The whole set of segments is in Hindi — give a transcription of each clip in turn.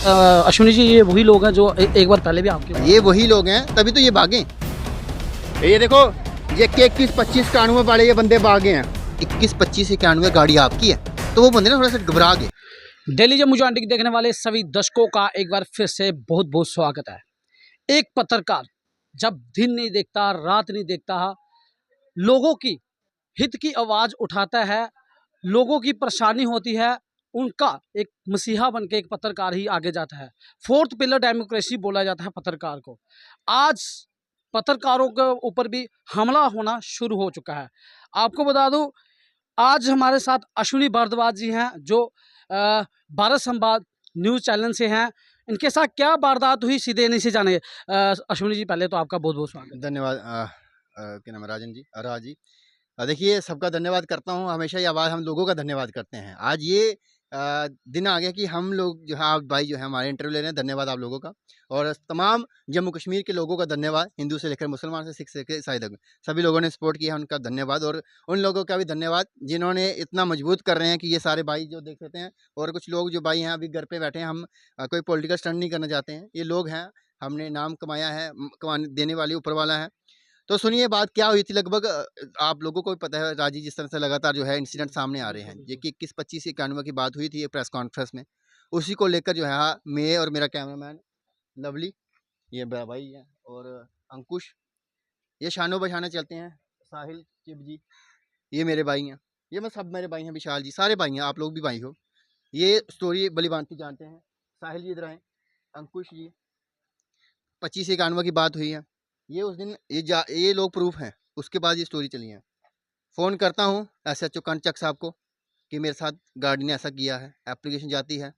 अश्विनी जी, ये वही लोग हैं जो एक बार पहले भी आपके ये वही लोग हैं, तभी तो ये भागे। ये देखो, ये 21-25 91 वाले ये बंदे भागे हैं। 21-25 91 गाड़ी आपकी है, तो वो बंदे ना थोड़ा सा घबरा गए। डेली जब मुझे आंटी देखने वाले सभी दर्शकों का एक बार फिर से बहुत बहुत स्वागत है। एक पत्रकार जब दिन नहीं देखता, रात नहीं देखता, लोगों की हित की आवाज़ उठाता है, लोगों की परेशानी होती है, उनका एक मसीहा बन के एक पत्रकार ही आगे जाता है। फोर्थ पिलर डेमोक्रेसी बोला जाता है पत्रकार को। आज पत्रकारों के ऊपर भी हमला होना शुरू हो चुका है। आपको बता दूं, आज हमारे साथ अश्विनी भारद्वाज जी हैं जो भारत संवाद न्यूज़ चैनल से हैं। इनके साथ क्या वारदात हुई, सीधे इन्हीं से जाने। अश्विनी जी, पहले तो आपका बहुत बहुत स्वागत है। धन्यवाद। क्या नाम है, राजन जी, राज जी। देखिए, सबका धन्यवाद करता हूँ, हमेशा ये आवाज़ हम लोगों का धन्यवाद करते हैं। आज ये दिन आ गया कि हम लोग जो है, आप भाई जो है हमारे इंटरव्यू ले रहे हैं, धन्यवाद आप लोगों का। और तमाम जम्मू कश्मीर के लोगों का धन्यवाद, हिंदू से लेकर मुसलमान से, सिख से लेकर ईसाई तक सभी लोगों ने सपोर्ट किया, उनका धन्यवाद। और उन लोगों का भी धन्यवाद जिन्होंने इतना मजबूत कर रहे हैं कि ये सारे भाई जो देख सकते हैं, और कुछ लोग जो भाई हैं अभी घर पे बैठे हैं। हम कोई पॉलिटिकल स्टंट नहीं करना चाहते हैं, ये लोग हैं, हमने नाम कमाया है, कमाने देने वाली ऊपर वाला है। तो सुनिए बात क्या हुई थी। लगभग आप लोगों को भी पता है राजी, जिस तरह से लगातार जो है इंसिडेंट सामने आ रहे हैं। ये कि 21-25 91 की बात हुई थी, ये प्रेस कॉन्फ्रेंस में, उसी को लेकर जो है मैं और मेरा कैमरामैन लवली, ये बड़ा भाई है, और अंकुश, ये शानो बशाने चलते हैं, साहिल चिब जी, ये मेरे भाई हैं, ये मैं सब मेरे भाई हैं, विशाल जी, सारे भाई हैं, आप लोग भी भाई हो। ये स्टोरी बलिभांति जानते हैं। साहिल जी इधर आए, अंकुश जी, 25-91 की बात हुई है। ये उस दिन ये लोग प्रूफ हैं, उसके बाद ये स्टोरी चली है। फ़ोन करता हूँ SHO कंचक साहब को कि मेरे साथ गार्ड ने ऐसा किया है, एप्लीकेशन जाती है,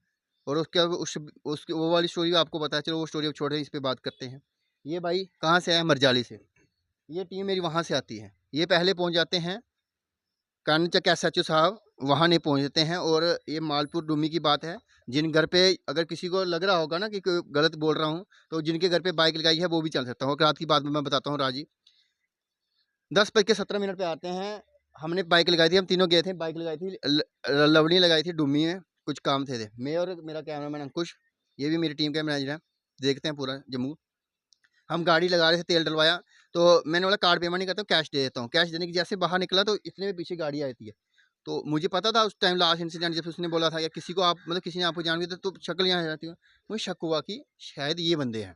और उसकी वो वाली स्टोरी आपको पता है। चलो वो स्टोरी अब छोड़, इस पे बात करते हैं। ये भाई कहाँ से आए? मरजाली से। ये टीम मेरी वहाँ से आती है। ये पहले पहुँच जाते हैं, कंचक SHO साहब वहाँ नहीं पहुँचते हैं। और ये मालपुर डूमी की बात है। जिन घर पे अगर किसी को लग रहा होगा ना कि कोई गलत बोल रहा हूँ, तो जिनके घर पे बाइक लगाई है वो भी चल सकता हूँ। रात की बात मैं बताता हूँ राजी। 10:17 पे आते हैं, हमने बाइक लगाई थी, हम तीनों गए थे, बाइक लगाई थी, लवली लगाई थी डूमी में, कुछ काम थे। मैं और मेरा कैमरामैन अंकुश, ये भी मेरी टीम का मैनेजर है, देखते हैं पूरा जम्मू। हम गाड़ी लगा रहे थे, तेल डलवाया, तो मैंने बोला कार्ड पेमेंट नहीं करता हूँ, कैश दे देता हूँ। कैश देने की जैसे बाहर निकला तो इतने में पीछे गाड़ी आई थी। तो मुझे पता था उस टाइम लास्ट इंसिडेंट जब उसने बोला था या किसी को आप मतलब किसी ने आपको जान लिया तो शक्ल यहाँ जाती है, मुझे शक हुआ कि शायद ये बंदे हैं।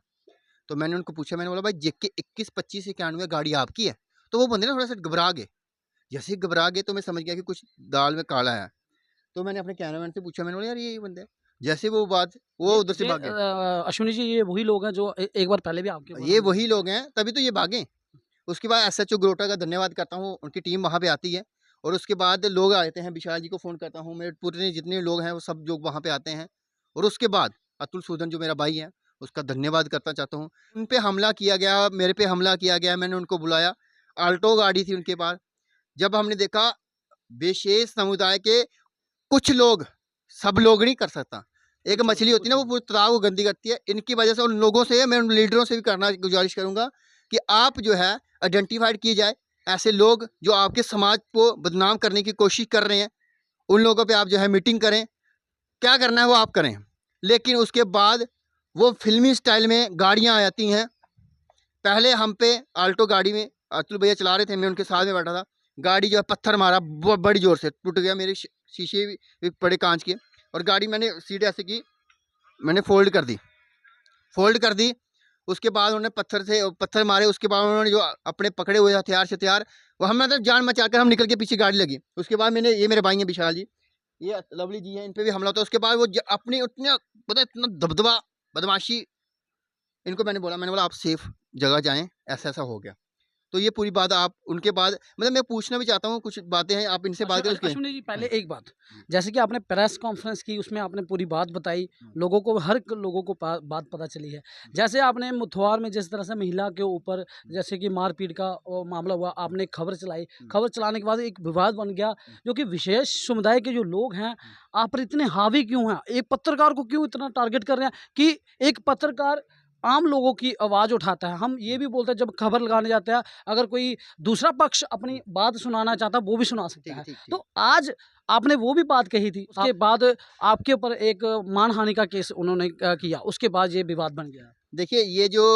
तो मैंने उनको पूछा, मैंने बोला भाई JK 21-25 गाड़ी आपकी है? तो वो बंदे ना थोड़ा सा घबरा गए। जैसे ही घबरा गए तो मैं समझ गया कि कुछ दाल में काला है। तो मैंने अपने कैमरामैन से पूछा, मैंने बोला यार ये बंदे हैं। जैसे वो उधर से भागे। अश्विनी जी, ये वही लोग हैं जो एक बार पहले भी आपके ये वही लोग हैं, तभी तो ये भागे। उसके बाद SHO ग्रोटा का धन्यवाद करता हूँ, उनकी टीम वहाँ पे आती है। और उसके बाद लोग आते हैं, विशाल जी को फ़ोन करता हूँ, मेरे पूरे जितने लोग हैं वो सब लोग वहाँ पे आते हैं। और उसके बाद अतुल सूदन जो मेरा भाई है, उसका धन्यवाद करना चाहता हूँ। उन पे हमला किया गया, मेरे पे हमला किया गया, मैंने उनको बुलाया, आल्टो गाड़ी थी उनके पास। जब हमने देखा विशेष समुदाय के कुछ लोग, सब लोग नहीं कर सकता, एक मछली होती है ना, वो पूरी तालाब को गंदी करती है। इनकी वजह से उन लोगों से, मैं उन लीडरों से भी करना गुजारिश करूँगा कि आप जो है आइडेंटिफाइड किए जाए, ऐसे लोग जो आपके समाज को बदनाम करने की कोशिश कर रहे हैं, उन लोगों पे आप जो है मीटिंग करें, क्या करना है वो आप करें। लेकिन उसके बाद वो फ़िल्मी स्टाइल में गाड़ियाँ आ जाती हैं। पहले हम पे आल्टो गाड़ी में अतुल भैया चला रहे थे, मैं उनके साथ में बैठा था, गाड़ी जो है पत्थर मारा बड़ी ज़ोर से, टूट गया, मेरे शीशे भी पड़े कांच के। और गाड़ी मैंने सीट ऐसे की, मैंने फ़ोल्ड कर दी। उसके बाद उन्होंने पत्थर मारे। उसके बाद उन्होंने जो अपने पकड़े हुए हथियार वो हम मतलब जान बचा कर हम निकल के पीछे गाड़ी लगी। उसके बाद मैंने, ये मेरे भाई हैं विशाल जी, ये लवली जी हैं, इन पे भी हमला होता है। उसके बाद वो अपनी उतना पता इतना दबदबा, बदमाशी, इनको मैंने बोला आप सेफ जगह जाएं, ऐसा हो गया। तो ये पूरी बात आप उनके बाद मतलब मैं पूछना भी चाहता हूँ, कुछ बातें हैं, आप इनसे बात करें। अश्विनी जी, पहले एक बात, जैसे कि आपने प्रेस कॉन्फ्रेंस की, उसमें आपने पूरी बात बताई, लोगों को, लोगों को बात पता चली है। जैसे आपने मुथवार में जिस तरह से महिला के ऊपर जैसे कि मारपीट का मामला हुआ, आपने खबर चलाई, खबर चलाने के बाद एक विवाद बन गया, जो कि विशेष समुदाय के जो लोग हैं आप पर इतने हावी क्यों हैं? एक पत्रकार को क्यों इतना टारगेट कर रहे हैं कि एक पत्रकार आम लोगों की आवाज़ उठाता है। हम ये भी बोलते हैं जब खबर लगाने जाते हैं, अगर कोई दूसरा पक्ष अपनी बात सुनाना चाहता है, वो भी सुना सकता ठीक है, है। ठीक, ठीक। तो आज आपने वो भी बात कही थी, उसके बाद आपके ऊपर एक मानहानि का केस उन्होंने किया, उसके बाद ये विवाद बन गया। देखिए ये जो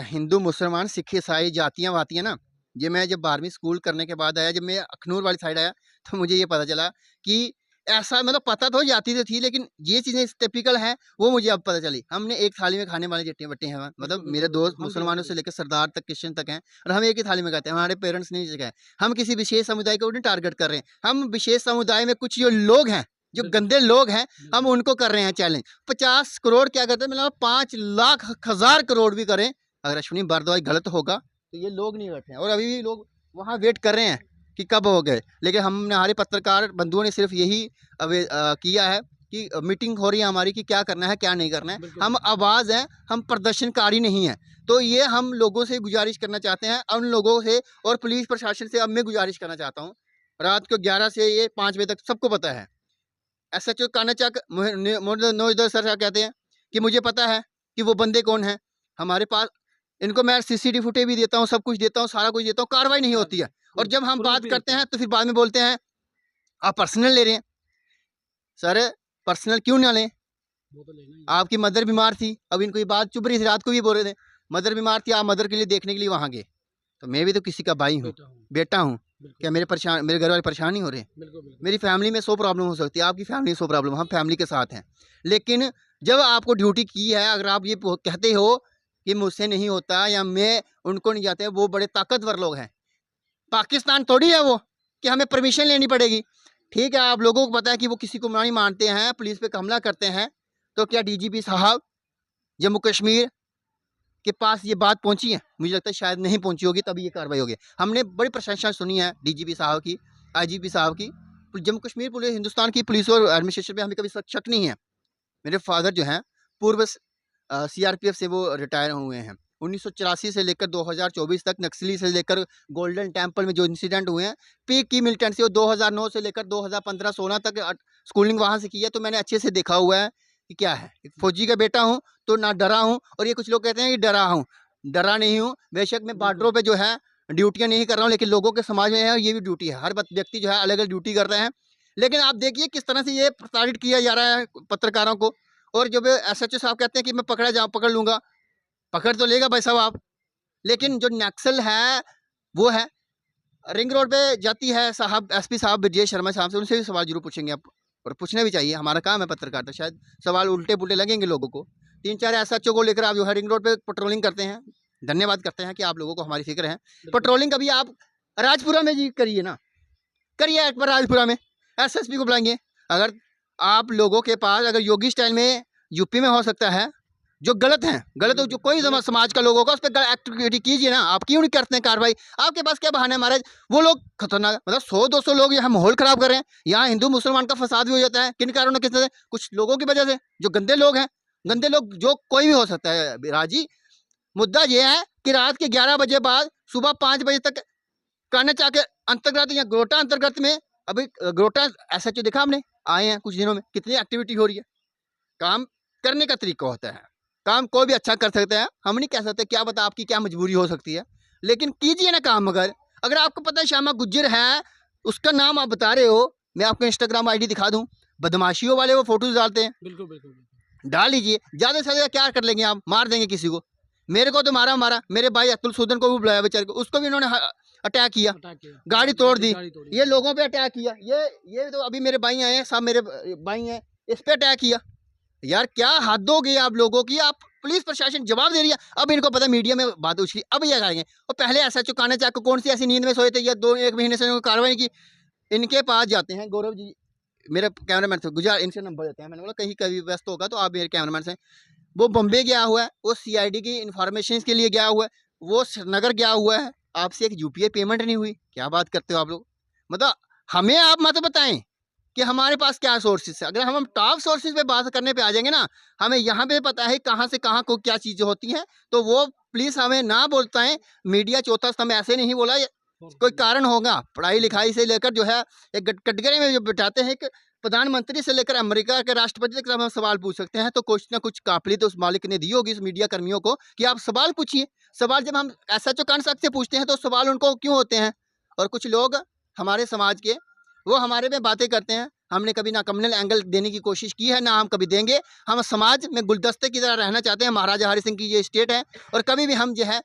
हिंदू, मुसलमान, सिख, ईसाई जातियाँ-वातियाँ ना, ये मैं जब 12वीं स्कूल करने के बाद आया, जब मैं अखनूर वाली साइड आया, तो मुझे ये पता चला कि ऐसा मतलब पता तो जाति तो थी, लेकिन ये चीज़ें टिपिकल हैं, वो मुझे अब पता चली। हमने एक थाली में खाने वाले जट्टे-बट्टे हैं वहाँ, मतलब बिल्कुल, मेरे बिल्कुल, दोस्त बिल्कुल। हम भी मुसलमानों से लेकर सरदार तक, क्रिश्चियन तक हैं और हम एक ही थाली में खाते हैं, हमारे पेरेंट्स नहीं सिखाए। हम किसी विशेष समुदाय को नहीं टारगेट कर रहे हैं, हम विशेष समुदाय में कुछ जो लोग हैं, जो बिल्कुल, गंदे लोग हैं, हम बिल्कुल। उनको कर रहे हैं चैलेंज। 50 करोड़ क्या करते हैं, मतलब 5 लाख हज़ार करोड़ भी करें, अगर अश्विनी भारद्वाज गलत होगा, तो ये लोग नहीं बैठे हैं और अभी भी लोग वहाँ वेट कर रहे हैं कि कब हो गए। लेकिन हमने, हमारे पत्रकार बंधुओं ने सिर्फ यही किया है कि मीटिंग हो रही है हमारी कि क्या करना है, क्या नहीं करना है। बिल्कुल, हम बिल्कुल। आवाज़ हैं, हम प्रदर्शनकारी नहीं हैं। तो ये हम लोगों से गुज़ारिश करना चाहते हैं, उन लोगों से और पुलिस प्रशासन से अब मैं गुज़ारिश करना चाहता हूँ। रात को 11 से ये 5 बजे तक सबको पता है। एसएचओ कानाचक नोजदर सर साहब कहते हैं कि मुझे पता है कि वो बंदे कौन हैं। हमारे पास इनको मैं सीसीटीवी फुटेज भी देता हूँ, सब कुछ देता हूँ, सारा कुछ देता हूँ, कार्रवाई नहीं होती है। और जब हम प्रूफ बात भी करते देते हैं। हैं तो फिर बाद में बोलते हैं आप पर्सनल ले रहे हैं। सर पर्सनल क्यों ना लें? वो तो लेना ही है। आपकी मदर बीमार थी, अब इनको ये बात चुभ रही थी, रात को भी बोल रहे थे मदर बीमार थी, आप मदर के लिए देखने के लिए वहाँ गए। तो मैं भी तो किसी का भाई हूँ, बेटा हूँ। बेटा हूँ। बिल्कुल, क्या बिल्कुल। मेरे घर वाले परेशान नहीं हो रहे? बिल्कुल, बिल्कुल। मेरी फैमिली में 100 प्रॉब्लम हो सकती है, आपकी फैमिली में 100 प्रॉब्लम, हम फैमिली के साथ हैं। लेकिन जब आपको ड्यूटी की है, अगर आप ये कहते हो कि मुझसे नहीं होता या मैं उनको नहीं जाते, वो बड़े ताकतवर लोग हैं। पाकिस्तान थोड़ी है वो कि हमें परमिशन लेनी पड़ेगी। ठीक है, आप लोगों को पता है कि वो किसी को नहीं मानते हैं, पुलिस पे हमला करते हैं, तो क्या डीजीपी साहब जम्मू कश्मीर के पास ये बात पहुंची है? मुझे लगता है शायद नहीं पहुंची होगी, तभी ये कार्रवाई होगी। हमने बड़ी प्रशंसा सुनी है डीजीपी साहब की, आईजीपी साहब की। जम्मू कश्मीर पुलिस, हिंदुस्तान की पुलिस और एडमिनिस्ट्रेशन पे हमें कभी शक नहीं है। मेरे फादर जो हैं पूर्व सीआरपीएफ से वो रिटायर हुए हैं। 1984 से लेकर 2024 तक नक्सली से लेकर गोल्डन टेम्पल में जो इंसिडेंट हुए हैं, पीक की मिलिटेंसी, और 2009 से लेकर 2015-16 तक स्कूलिंग वहाँ से की है, तो मैंने अच्छे से देखा हुआ है कि क्या है। एक फौजी का बेटा हूँ तो ना डरा हूँ, और ये कुछ लोग कहते हैं कि डरा हूँ, डरा नहीं हूँ। बेशक मैं बॉर्डरों पे जो है ड्यूटियाँ नहीं कर रहा हूँ, लेकिन लोगों के समाज में है ये भी ड्यूटी है। हर व्यक्ति जो है अलग अलग ड्यूटी कर रहे हैं। लेकिन आप देखिए किस तरह से ये प्रताड़ित किया जा रहा है पत्रकारों को। और जब एसएचओ साहब कहते हैं कि मैं पकड़ लूंगा, पकड़ तो लेगा भाई साहब आप, लेकिन जो नक्सल है वो है। रिंग रोड पे जाती है साहब, एसपी साहब ब्रजेश शर्मा साहब से, उनसे भी सवाल जरूर पूछेंगे आप, और पूछना भी चाहिए, हमारा काम है पत्रकारिता। शायद सवाल उल्टे पुल्टे लगेंगे लोगों को। 3-4 एसएचओ को लेकर आप जो है रिंग रोड पे पेट्रोलिंग करते हैं, धन्यवाद करते हैं कि आप लोगों को हमारी फिक्र है। पेट्रोलिंग कभी आप राजपुरा में जी करिए ना, करिए एक बार राजपुरा में, एसएसपी को बुलाएंगे। अगर आप लोगों के पास, अगर योगी स्टाइल में यूपी में हो सकता है, जो गलत हैं, गलत जो कोई समाज का लोग होगा उस पर एक्टिविटी कीजिए ना, आप क्यों नहीं करते हैं कार्रवाई? आपके पास क्या बहाना है महाराज? वो लोग खतरनाक, मतलब 100-200 लोग यहाँ माहौल खराब कर रहे हैं, यहाँ हिंदू मुसलमान का फसाद भी हो जाता है। किन कारणों, किस वजह से? कुछ लोगों की वजह से, जो गंदे लोग हैं, गंदे लोग जो कोई भी हो सकता है। राजी मुद्दा ये है कि रात के 11 बजे बाद सुबह 5 बजे तक काना चाके अंतर्गत या ग्रोटा अंतर्गत में, अभी ग्रोटा एसएचओ देखा आपने, आए हैं कुछ दिनों में, कितनी एक्टिविटी हो रही है। काम करने का तरीका होता है, काम कोई भी अच्छा कर सकता है, हम नहीं कह सकते, क्या पता आपकी क्या मजबूरी हो सकती है, लेकिन कीजिए ना काम। अगर अगर आपको पता है श्यामा गुज्जर है, उसका नाम आप बता रहे हो, मैं आपको इंस्टाग्राम आईडी दिखा दूं, बदमाशियों वाले वो फोटोज डालते हैं, बिल्कुल, बिल्कुल, बिल्कुल। डाल लीजिए। ज्यादा से ज्यादा क्या कर लेंगे आप? मार देंगे किसी को। मेरे को तो मारा, मेरे भाई अतुल सूदन को भी बुलाया बेचारे को, उसको भी इन्होंने अटैक किया, अटैक किया। गाड़ी तोड़ दी। गाड़ी तोड़ी। ये लोगों पे अटैक किया, ये तो अभी मेरे भाई आए हैं, सब मेरे भाई हैं, इस पे अटैक किया। यार क्या हद हो गई आप लोगों की, आप पुलिस प्रशासन जवाब दे रही है। अब इनको पता मीडिया में बात उछली, अब ये करेंगे। और पहले एसएचओ काना चाक को कौन सी ऐसी नींद में सोए थे या 1 महीने से कार्रवाई की, इनके पास जाते हैं। गौरव जी मेरे कैमरामैन से गुजरात, इनसे नंबर देते हैं। मैंने बोला कहीं कभी व्यस्त होगा तो आप मेरे कैमरामैन से, वो बॉम्बे गया हुआ है, वो सीआईडी की इंफॉर्मेशन के लिए गया हुआ है, वो श्रीनगर गया हुआ है, आपसे एक यूपीआई पेमेंट नहीं हुई। क्या बात करते हो आप लोग? मतलब हमें आप मत बताएं कि हमारे पास क्या सोर्सेस है। अगर हम टॉप सोर्सेज पे बात करने पे आ जाएंगे ना, हमें यहाँ पे पता है कहाँ से कहाँ को क्या चीज़ें होती हैं, तो वो प्लीज़ हमें ना बोलता है। मीडिया चौथा स्तंभ ऐसे नहीं बोला, कोई कारण होगा। पढ़ाई लिखाई से लेकर जो है एक कटघरे में जो बिठाते हैं, एक प्रधानमंत्री से लेकर अमेरिका के राष्ट्रपति तक हम सवाल पूछ सकते हैं, तो कुछ ना कुछ काबिलियत उस मालिक ने दी होगी उस मीडिया कर्मियों को कि आप सवाल पूछिए। सवाल जब हम एसएचओ कांसक से पूछते हैं तो सवाल उनको क्यों होते हैं? और कुछ लोग हमारे समाज के वो हमारे में बातें करते हैं। हमने कभी ना कम्युनल एंगल देने की कोशिश की है, ना हम कभी देंगे। हम समाज में गुलदस्ते की तरह रहना चाहते हैं। महाराजा हरि सिंह की ये स्टेट है और कभी भी हम जो है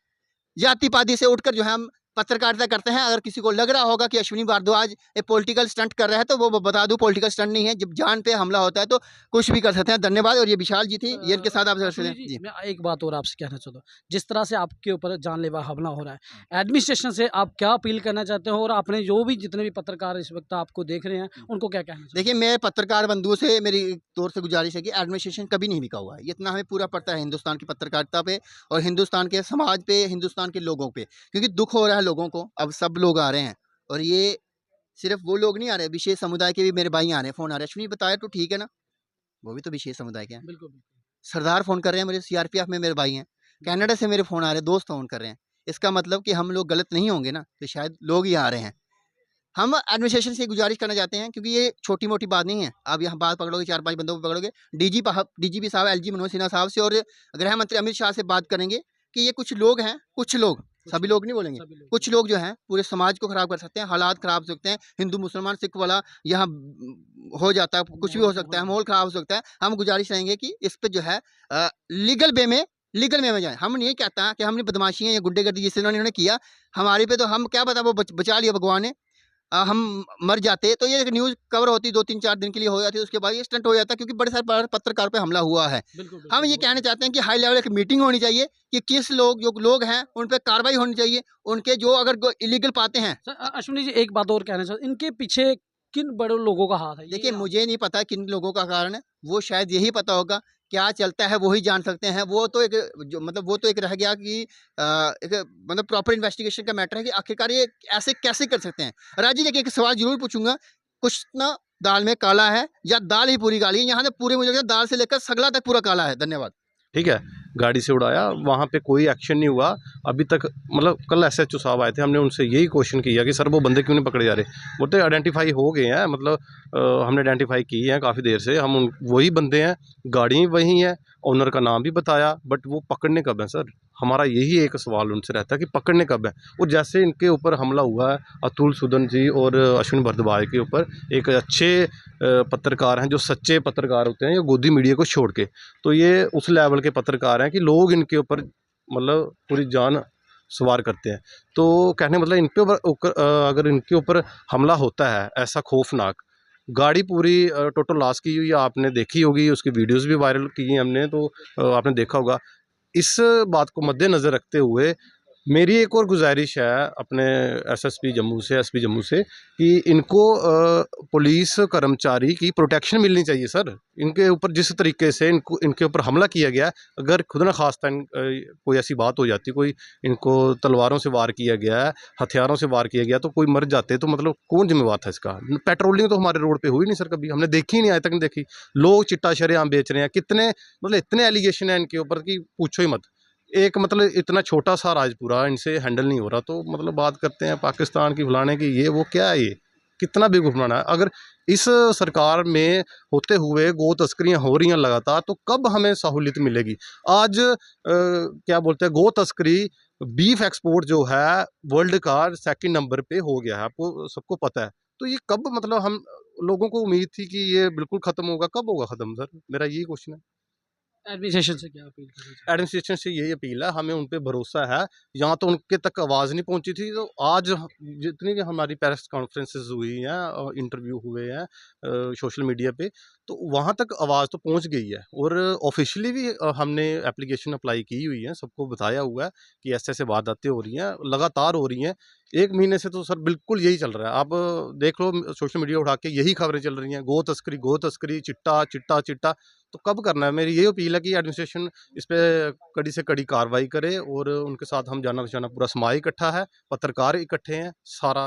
जाति-पाति से उठकर जो है हम पत्रकारिता करते हैं। अगर किसी को लग रहा होगा कि अश्विनी भारद्वाज एक पॉलिटिकल स्टंट कर रहा है, तो वो बता दूँ पॉलिटिकल स्टंट नहीं है। जब जान पे हमला होता है तो कुछ भी कर सकते हैं। धन्यवाद। और ये विशाल जी थी, ये इनके साथ आप अश्विनी जी, जी। मैं एक बात और आपसे कहना चाहता हूँ। जिस तरह से आपके ऊपर जानलेवा हमला हो रहा है, एडमिनिस्ट्रेशन से आप क्या अपील करना चाहते हो और आपने जो भी जितने भी पत्रकार इस वक़्त आपको देख रहे हैं, उनको क्या कहना चाहते देखिए, मैं पत्रकार बंधुओं से मेरी तौर से गुजारिश है कि एडमिनिस्ट्रेशन कभी नहीं बिका हुआ है। ये इतना हमें पूरा पता है हिंदुस्तान की पत्रकारिता पे और हिंदुस्तान के समाज पे, हिंदुस्तान के लोगों पे। क्योंकि दुःख हो रहा है लोगों को, अब सब लोग आ रहे हैं और ये सिर्फ़ वो लोग नहीं आ रहे, विशेष समुदाय के भी मेरे भाई आ रहे हैं, फ़ोन आ रहा है, "अश्विनी बताया तो ठीक है ना?" वो भी तो विशेष समुदाय के हैं। हैं? बिल्कुल, बिल्कुल। सरदार फ़ोन कर रहे हैं, मुझे सीआरपीएफ में मेरे भाई हैं। कनाडा से मेरे फ़ोन आ रहे हैं, दोस्त फ़ोन कर रहे हैं। इसका मतलब कि हम लोग गलत नहीं होंगे ना, तो शायद लोग ही आ रहे हैं। हम एडमिनिस्ट्रेशन से गुजारिश करना चाहते हैं क्योंकि ये छोटी-मोटी बात नहीं है। आप यहाँ बात पकड़ोगे, 4-5 बंदों को पकड़ोगे, डीजीपी साहब, एलजी मनोज सिन्हा साहब से और गृह मंत्री अमित शाह से बात करेंगे कि ये कुछ लोग हैं, कुछ लोग, सभी लोग नहीं बोलेंगे, सभी लोग। कुछ लोग जो हैं पूरे समाज को खराब कर सकते हैं, हालात खराब हो सकते हैं। हिंदू, मुसलमान, सिख वाला यहाँ हो जाता है, कुछ भी हो सकता है, माहौल खराब हो सकता है। हम गुजारिश रहेंगे कि इस पे जो है लीगल वे में जाएँ। हम नहीं कहता कि हमने बदमाशियाँ या गुंडागर्दी जिस इन्होंने किया, हमारे पे तो हम क्या पता वो बचा लिया भगवान ने। हम मर जाते तो ये एक न्यूज़ कवर होती 2-3-4 दिन के लिए हो जाती, उसके बाद ये स्टंट हो जाता क्योंकि बड़े सारे पत्रकार पे हमला हुआ है। बिल्कुल, हम बिल्कुल, ये वो कहना तो चाहते हैं कि हाई लेवल एक मीटिंग होनी चाहिए कि किस लोग जो लोग हैं उन पे कार्रवाई होनी चाहिए, उनके जो अगर इलीगल पाते हैं। सर अश्विनी जी एक बात और कहना चाहता हूँ, इनके पीछे किन बड़े लोगों का हाथ है? ये देखिए, आप मुझे नहीं पता किन लोगों का कारण है, वो शायद यही पता होगा, क्या चलता है वो ही जान सकते हैं। वो तो एक जो मतलब वो तो एक रह गया कि एक मतलब प्रॉपर इन्वेस्टिगेशन का मैटर है कि आखिरकार ये ऐसे कैसे कर सकते हैं। राजी देखिए, एक सवाल ज़रूर पूछूँगा, कुछ ना दाल में काला है या दाल ही पूरी काली है? यहाँ तो पूरे मुझे लगता है दाल से लेकर सगला तक पूरा काला है। धन्यवाद। ठीक है, गाड़ी से उड़ाया, वहाँ पे कोई एक्शन नहीं हुआ अभी तक। मतलब कल एसएचओ साहब आए थे, हमने उनसे यही क्वेश्चन किया कि सर वो बंदे क्यों नहीं पकड़े जा रहे? बोलते आइडेंटिफाई हो गए हैं, मतलब हमने आइडेंटिफाई की है काफ़ी देर से, हम उन वही बंदे हैं, गाड़ी वही है, ओनर का नाम भी बताया, बट वो पकड़ने कब हैं सर? हमारा यही एक सवाल उनसे रहता है कि पकड़ने कब है? और जैसे इनके ऊपर हमला हुआ है अतुल सूदन जी और अश्विनी भारद्वाज के ऊपर, एक अच्छे पत्रकार हैं, जो सच्चे पत्रकार होते हैं, ये गोदी मीडिया को छोड़ के, तो ये उस लेवल के पत्रकार हैं कि लोग इनके ऊपर मतलब पूरी जान सवार करते हैं। तो कहने का मतलब इन पे अगर इनके ऊपर हमला होता है ऐसा खौफनाक, गाड़ी पूरी टोटल लॉस की हुई आपने देखी होगी, उसकी वीडियोस भी वायरल की हैं हमने, तो आपने देखा होगा। इस बात को मद्देनज़र रखते हुए मेरी एक और गुजारिश है अपने एसएसपी जम्मू से, एसपी जम्मू से, कि इनको पुलिस कर्मचारी की प्रोटेक्शन मिलनी चाहिए सर। इनके ऊपर जिस तरीके से इनके ऊपर हमला किया गया, अगर खुदा न खास्ता कोई ऐसी बात हो जाती, कोई इनको तलवारों से वार किया गया है, हथियारों से वार किया गया, तो कोई मर जाते, तो मतलब कौन जिम्मेवार था इसका? पेट्रोलिंग तो हमारे रोड पे हुई नहीं सर कभी, हमने देखी ही नहीं, आज तक नहीं देखी। लोग चिट्टा शरेआम बेच रहे हैं, कितने मतलब इतने एलिगेशन है इनके ऊपर कि पूछो ही मत। एक मतलब इतना छोटा सा राजपुरा इनसे हैंडल नहीं हो रहा, तो मतलब बात करते हैं पाकिस्तान की, फलाने की, ये वो क्या है, ये कितना बेवकूफ़ाना है। अगर इस सरकार में होते हुए गो तस्करियाँ हो रही हैं लगातार, तो कब हमें सहूलियत मिलेगी? आज क्या बोलते हैं, गो तस्करी, बीफ एक्सपोर्ट जो है वर्ल्ड का सेकंड नंबर पे हो गया है, आपको सबको पता है। तो ये कब मतलब हम लोगों को उम्मीद थी कि ये बिल्कुल ख़त्म होगा, कब होगा ख़त्म सर? मेरा यही क्वेश्चन है। एडमिनिस्ट्रेशन से क्या अपील करना चाहते एडमिनिस्ट्रेशन से यही अपील है, हमें उन पे भरोसा है, यहाँ तो उनके तक आवाज़ नहीं पहुँची थी, तो आज जितनी भी हमारी प्रेस कॉन्फ्रेंसेस हुई हैं, इंटरव्यू हुए हैं सोशल मीडिया पे, तो वहाँ तक आवाज़ तो पहुँच गई है। और ऑफिशियली भी हमने एप्लीकेशन अप्लाई की हुई है, सबको बताया हुआ है कि ऐसे-ऐसे वारदातें हो रही हैं, लगातार हो रही हैं। 1 महीने से तो सर बिल्कुल यही चल रहा है। आप देख लो सोशल मीडिया उठा के, यही खबरें चल रही हैं, गो तस्करी, चिट्टा, चिट्टा, चिट्टा। तो कब करना है? मेरी यही अपील है कि एडमिनिस्ट्रेशन इस पे कड़ी से कड़ी कार्रवाई करे, और उनके साथ हम जाना-पहचाना पूरा समाज इकट्ठा है, पत्रकार इकट्ठे हैं, सारा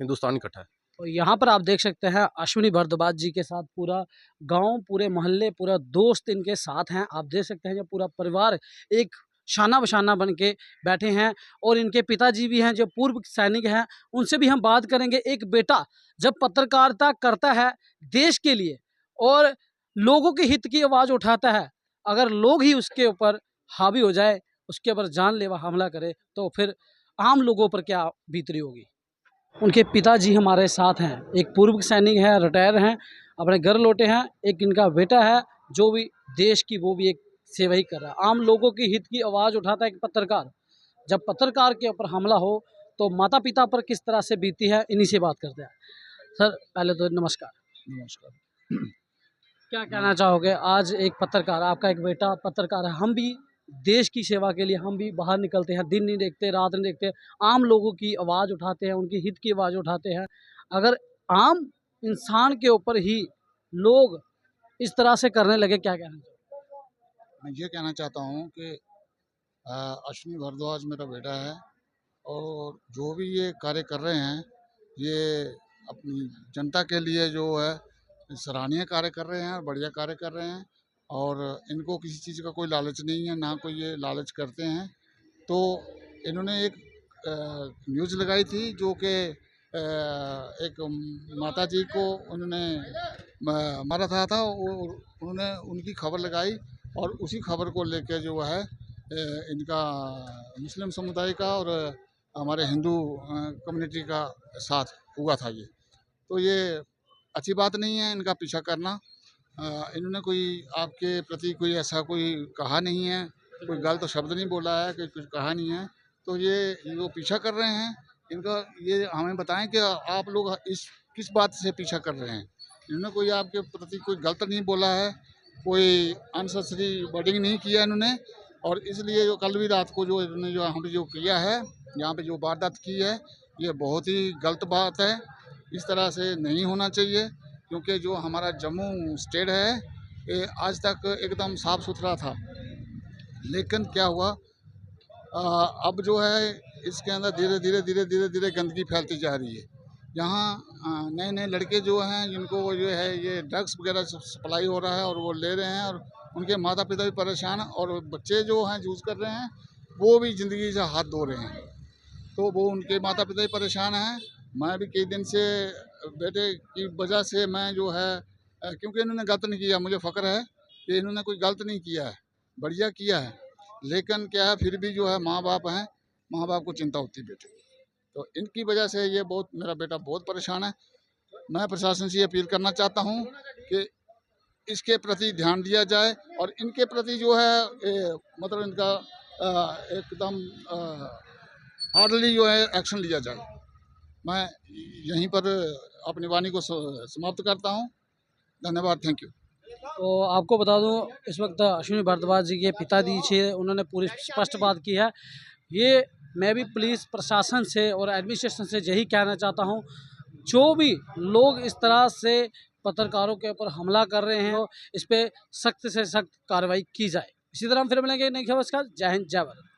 हिंदुस्तान इकट्ठा है। और यहाँ पर आप देख सकते हैं अश्विनी भारद्वाज जी के साथ पूरा गाँव, पूरे मोहल्ले, पूरा दोस्त इनके साथ हैं। आप देख सकते हैं जो पूरा परिवार एक शाना बशाना बन के बैठे हैं। और इनके पिताजी भी हैं जो पूर्व सैनिक हैं, उनसे भी हम बात करेंगे। एक बेटा जब पत्रकारिता करता है देश के लिए और लोगों के हित की आवाज़ उठाता है, अगर लोग ही उसके ऊपर हावी हो जाए, उसके ऊपर जानलेवा हमला करे, तो फिर आम लोगों पर क्या बीतरी होगी। उनके पिताजी हमारे साथ हैं, एक पूर्व सैनिक है, रिटायर हैं, अपने घर लौटे हैं। एक इनका बेटा है जो भी देश की वो भी एक सेवा ही कर रहा है, आम लोगों की हित की आवाज़ उठाता है एक पत्रकार। जब पत्रकार के ऊपर हमला हो तो माता पिता पर किस तरह से बीती है, इन्हीं से बात करते हैं। सर पहले तो नमस्कार। नमस्कार। क्या कहना चाहोगे, आज एक पत्रकार, आपका एक बेटा पत्रकार है, हम भी देश की सेवा के लिए हम भी बाहर निकलते हैं, दिन नहीं देखते, रात नहीं देखते, आम लोगों की आवाज़ उठाते हैं, उनकी हित की आवाज़ उठाते हैं। अगर आम इंसान के ऊपर ही लोग इस तरह से करने लगे, क्या कहना चाहोगे? मैं ये कहना चाहता हूँ कि अश्विनी भारद्वाज मेरा बेटा है और जो भी ये कार्य कर रहे हैं, ये अपनी जनता के लिए जो है सराहनीय कार्य कर रहे हैं और बढ़िया कार्य कर रहे हैं। और इनको किसी चीज़ का कोई लालच नहीं है, ना कोई ये लालच करते हैं। तो इन्होंने एक न्यूज़ लगाई थी जो कि एक माता जी को उन्होंने मारा था उन्होंने उनकी खबर लगाई और उसी खबर को लेकर जो है इनका मुस्लिम समुदाय का और हमारे हिंदू कम्युनिटी का साथ हुआ था ये। तो ये अच्छी बात नहीं है इनका पीछा करना। इन्होंने कोई आपके प्रति कोई ऐसा कोई कहा नहीं है, कोई गलत शब्द नहीं बोला है, कोई कुछ कहा नहीं है। तो ये जो पीछा कर रहे हैं इनका, ये हमें बताएं कि आप लोग इस किस बात से पीछा कर रहे हैं। इन्होंने कोई आपके प्रति कोई गलत नहीं बोला है, कोई अननेसेसरी वर्डिंग नहीं किया इन्होंने। और इसलिए जो कल भी रात को जो इन्होंने जो यहाँ पे जो किया है, यहाँ पे जो वारदात की है, ये बहुत ही गलत बात है। इस तरह से नहीं होना चाहिए, क्योंकि जो हमारा जम्मू स्टेट है ये आज तक एकदम साफ़ सुथरा था। लेकिन क्या हुआ, अब जो है इसके अंदर धीरे धीरे गंदगी फैलती जा रही है। यहाँ नए नए लड़के जो हैं जिनको जो है ये ड्रग्स वगैरह सप्लाई हो रहा है और वो ले रहे हैं, और उनके माता पिता भी परेशान, और बच्चे जो हैं यूज़ कर रहे हैं वो भी ज़िंदगी से हाथ धो रहे हैं। तो वो उनके माता पिता भी परेशान हैं। मैं भी कई दिन से बेटे की वजह से मैं जो है क्योंकि इन्होंने गलत नहीं किया, मुझे फ़ख्र है कि इन्होंने कोई गलत नहीं किया है, बढ़िया किया है। लेकिन क्या है, फिर भी जो है माँ बाप हैं, माँ बाप को चिंता होती है बेटे की। तो इनकी वजह से ये बहुत, मेरा बेटा बहुत परेशान है। मैं प्रशासन से ये अपील करना चाहता हूँ कि इसके प्रति ध्यान दिया जाए और इनके प्रति जो है मतलब इनका एकदम हार्डली जो है एक्शन लिया जाए। मैं यहीं पर अपनी वाणी को समाप्त करता हूँ। धन्यवाद, थैंक यू। तो आपको बता दूं, इस वक्त अश्विनी भारद्वाज जी के पिताजी से उन्होंने पूरी स्पष्ट बात की है। ये मैं भी पुलिस प्रशासन से और एडमिनिस्ट्रेशन से यही कहना चाहता हूं, जो भी लोग इस तरह से पत्रकारों के ऊपर हमला कर रहे हैं, इस पर सख्त से सख्त कार्रवाई की जाए। इसी तरह हम फिर मिलेंगे नई खबर के साथ। जय हिंद, जय भारत।